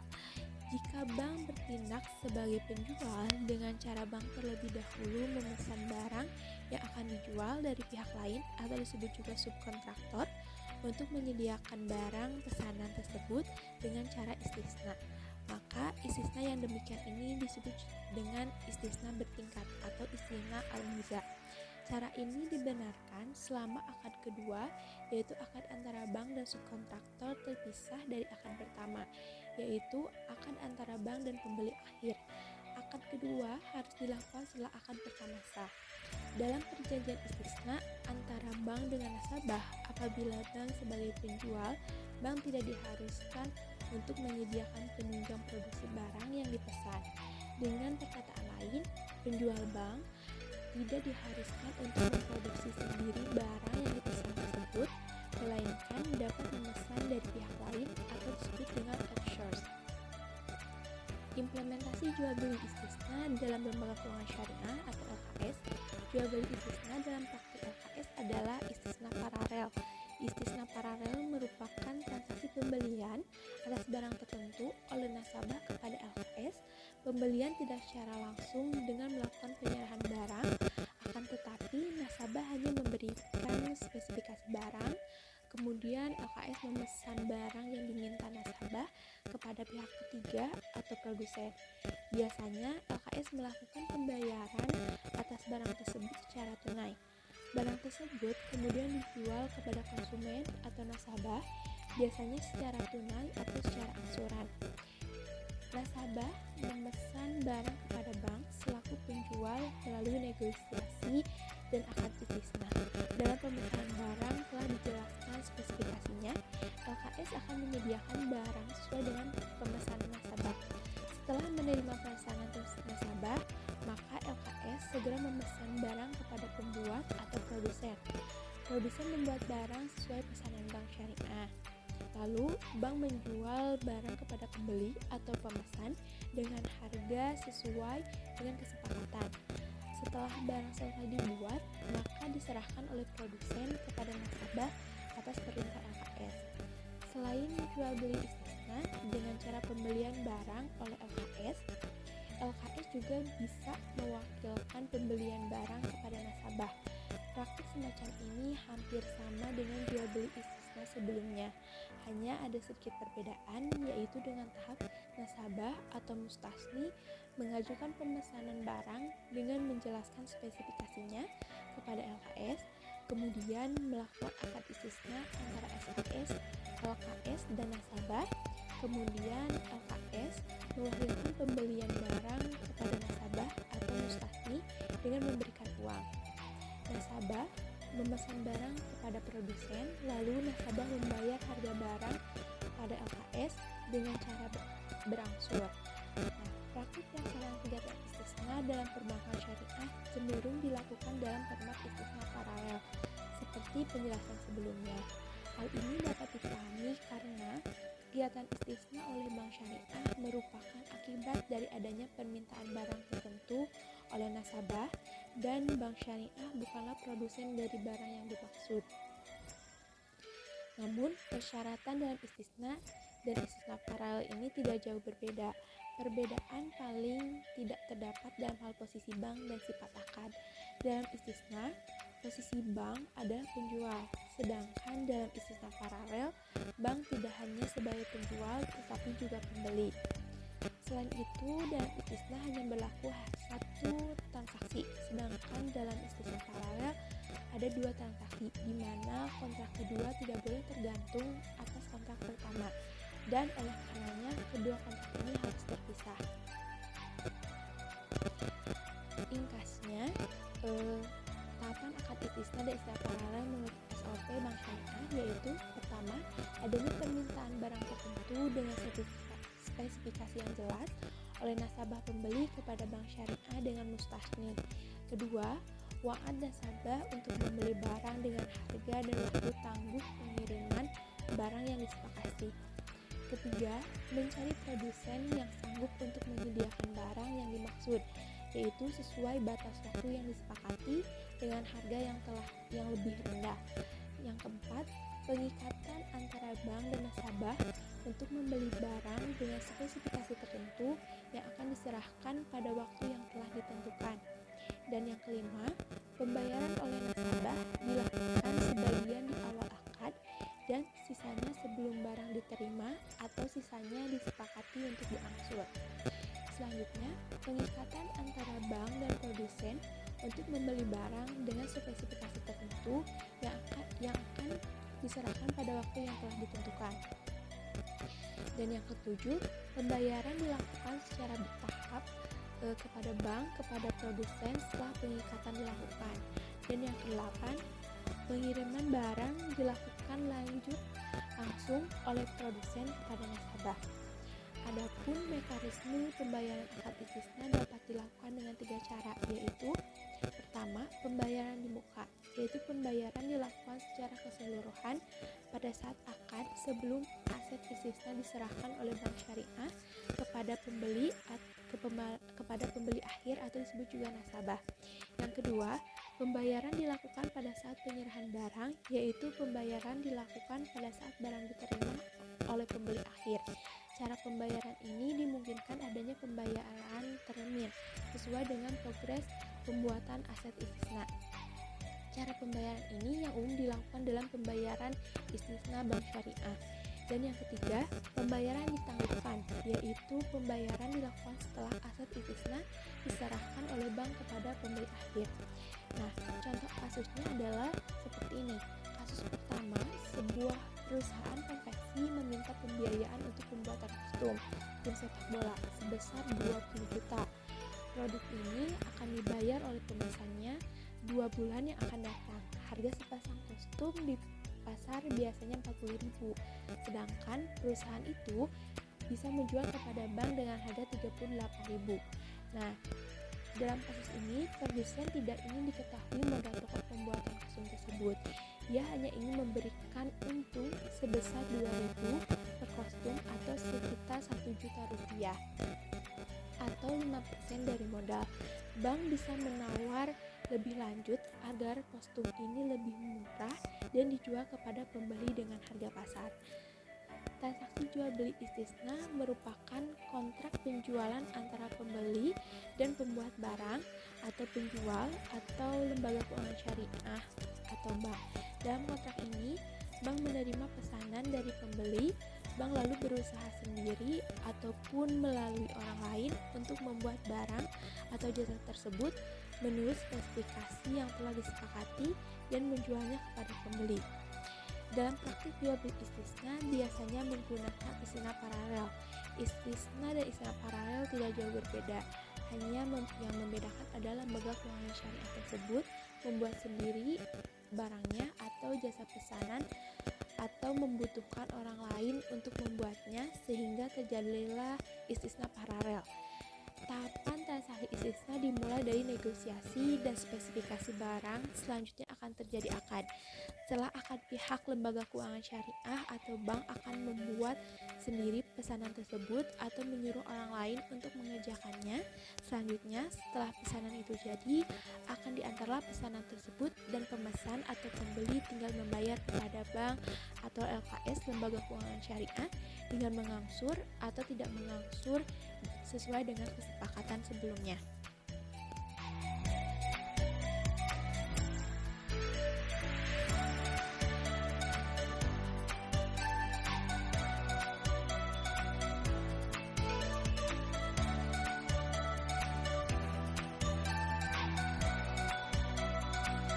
Jika bank bertindak sebagai penjual dengan cara bank terlebih dahulu memesan barang yang akan dijual dari pihak lain atau disebut juga subkontraktor untuk menyediakan barang pesanan tersebut dengan cara istisna, maka istisna yang demikian ini disebut dengan istisna bertingkat atau istisna al-muza. Cara ini dibenarkan selama akad kedua, yaitu akad antara bank dan subkontraktor terpisah dari akad pertama, yaitu akad antara bank dan pembeli akhir. Akad kedua harus dilakukan setelah akad pertama sah. Dalam perjanjian istisna antara bank dengan nasabah, apabila bank sebagai penjual, bank tidak diharuskan untuk menyediakan penunjang produksi barang yang dipesan. Dengan perkataan lain, penjual bank tidak diharuskan untuk memproduksi sendiri barang yang dipesan tersebut, melainkan dapat memesan dari pihak lain atau disebut dengan outsource. Implementasi jual beli istisna dalam lembaga keuangan syariah atau LKS. Jual beli istisna dalam praktik LKS adalah istisna paralel. Istisna paralel merupakan transaksi pembelian atas barang tertentu oleh nasabah kepada LKS. Pembelian tidak secara langsung dengan melakukan penyerahan barang, akan tetapi nasabah hanya memberikan spesifikasi barang. Kemudian LKS memesan barang yang diminta nasabah kepada pihak ketiga atau produsen. Biasanya LKS melakukan pembayaran atas barang tersebut secara tunai. Barang tersebut kemudian dijual kepada konsumen atau nasabah, biasanya secara tunai atau secara angsuran. Nasabah memesan barang kepada bank selaku penjual melalui negosiasi dan akad istisna. Dalam pemesanan barang telah dijelaskan spesifikasinya, LKS LKS akan menyediakan barang sesuai dengan pemesanan nasabah. Setelah menerima pesanan nasabah, maka LKS segera memesan barang kepada pembuat atau produsen. Produsen membuat barang sesuai pesanan bank syariah. Lalu, bank menjual barang kepada pembeli atau pemesan dengan harga sesuai dengan kesepakatan. Setelah barang selesai dibuat, maka diserahkan oleh produsen kepada nasabah atas perintah LKS. Selain jual beli istisna dengan cara pembelian barang oleh LKS juga bisa mewakilkan pembelian barang kepada nasabah. Praktik semacam ini hampir sama dengan jual beli istisna sebelumnya, hanya ada sedikit perbedaan, yaitu dengan tahap nasabah atau mustasni mengajukan pemesanan barang dengan menjelaskan spesifikasinya kepada LKS, kemudian melakukan akad istisna antara SAS, LKS, dan nasabah. Kemudian LKS mewakilkan pembelian barang kepada nasabah atau mustasni dengan memberikan uang. Nasabah memesan barang kepada produsen, lalu nasabah membayar harga barang pada LKS dengan cara berangsur. Nah, praktik pelaksanaan kegiatan istisna dalam perbankan syariah cenderung dilakukan dalam format istisna paralel, seperti penjelasan sebelumnya. Hal ini dapat dipahami karena kegiatan istisna oleh bank syariah merupakan akibat dari adanya permintaan barang tertentu oleh nasabah, dan bank syariah bukanlah produsen dari barang yang dimaksud. Namun, persyaratan dalam istisna dan istisna paralel ini tidak jauh berbeda. Perbedaan paling tidak terdapat dalam hal posisi bank dan sifat akad. Dalam istisna, posisi bank adalah penjual, sedangkan dalam istisna paralel, bank tidak hanya sebagai penjual tetapi juga pembeli. Selain itu, dalam istisna hanya berlaku satu transaksi, sedangkan dalam istisna paralel ada dua transaksi, di mana kontrak kedua tidak boleh tergantung atas kontrak pertama, dan oleh karenanya kedua kontrak ini harus terpisah. Ringkasnya, tahapan akad istisna dan istisna paralel menurut SOP Bank Syariah yaitu: pertama, adanya permintaan barang tertentu dengan spesifikasi yang jelas oleh nasabah pembeli kepada bank syariah dengan mustasni. Kedua, wa'ad nasabah untuk membeli barang dengan harga dan waktu tangguh pengiriman barang yang disepakati. Ketiga, mencari produsen yang sanggup untuk menyediakan barang yang dimaksud, yaitu sesuai batas waktu yang disepakati dengan harga yang lebih rendah. Yang keempat, pengikatan antara bank dan nasabah untuk membeli barang dengan spesifikasi tertentu yang akan diserahkan pada waktu yang telah ditentukan. Dan yang kelima, pembayaran oleh nasabah dilakukan sebagian di awal akad dan sisanya sebelum barang diterima atau sisanya disepakati untuk diangsur. Selanjutnya, pengikatan antara bank dan produsen untuk membeli barang dengan spesifikasi tertentu yang akan diserahkan pada waktu yang telah ditentukan. Dan yang ketujuh, pembayaran dilakukan secara bertahap kepada bank, kepada produsen setelah pengikatan dilakukan. Dan yang kedelapan, pengiriman barang dilakukan langsung oleh produsen kepada nasabah. Adapun mekanisme pembayaran akad istisna dapat dilakukan dengan 3 cara, yaitu: pertama, pembayaran di muka, yaitu pembayaran dilakukan secara keseluruhan pada saat akad sebelum aset istisna diserahkan oleh bank syariah kepada pembeli akhir atau disebut juga nasabah. Yang kedua, pembayaran dilakukan pada saat penyerahan barang, yaitu pembayaran dilakukan pada saat barang diterima oleh pembeli akhir. Cara pembayaran ini dimungkinkan adanya pembayaran termin sesuai dengan progres pembuatan aset istisna. Cara pembayaran ini yang umum dilakukan dalam pembayaran istisna bank syariah. Dan yang ketiga, pembayaran ditangguhkan, yaitu pembayaran dilakukan setelah aset istisna diserahkan oleh bank kepada pembeli akhir. Nah, contoh kasusnya adalah seperti ini. Kasus pertama, sebuah perusahaan konveksi meminta pembiayaan untuk pembuatan kostum tim sepak bola sebesar 20 juta. Produk ini akan dibayar oleh pemesannya 2 bulan yang akan datang. Harga sepasang kostum pasar biasanya 40.000, sedangkan perusahaan itu bisa menjual kepada bank dengan harga 38.000. Nah, dalam kasus ini, produsen tidak ingin diketahui modal pokok pembuatan kostum tersebut. Ia hanya ingin memberikan untung sebesar 2.000 per kostum atau sekitar 1 juta rupiah atau 5% dari modal. Bank bisa menawar lebih lanjut agar kostum ini lebih murah dan dijual kepada pembeli dengan harga pasar. Transaksi jual beli istisna merupakan kontrak penjualan antara pembeli dan pembuat barang atau penjual atau lembaga keuangan syariah atau bank. Dalam kontrak ini, bank menerima pesanan dari pembeli, bank lalu berusaha sendiri ataupun melalui orang lain untuk membuat barang atau jasa tersebut menurut spesifikasi yang telah disepakati dan menjualnya kepada pembeli. Dalam praktik jual beli istisna biasanya menggunakan istisna paralel. Istisna dan istisna paralel tidak jauh berbeda. Hanya yang membedakan adalah lembaga keuangan syariah tersebut membuat sendiri barangnya atau jasa pesanan atau membutuhkan orang lain untuk membuatnya sehingga terjadilah istisna paralel. Tahapan transaksi istisna dimulai dari negosiasi dan spesifikasi barang, selanjutnya akan terjadi akad. Setelah akad, pihak lembaga keuangan syariah atau bank akan membuat sendiri pesanan tersebut atau menyuruh orang lain untuk mengerjakannya. Selanjutnya, setelah pesanan itu jadi, akan diantarlah pesanan tersebut dan pemesan atau pembeli tinggal membayar kepada bank atau LKS lembaga keuangan syariah dengan mengangsur atau tidak mengangsur sesuai dengan kesepakatan sebelumnya.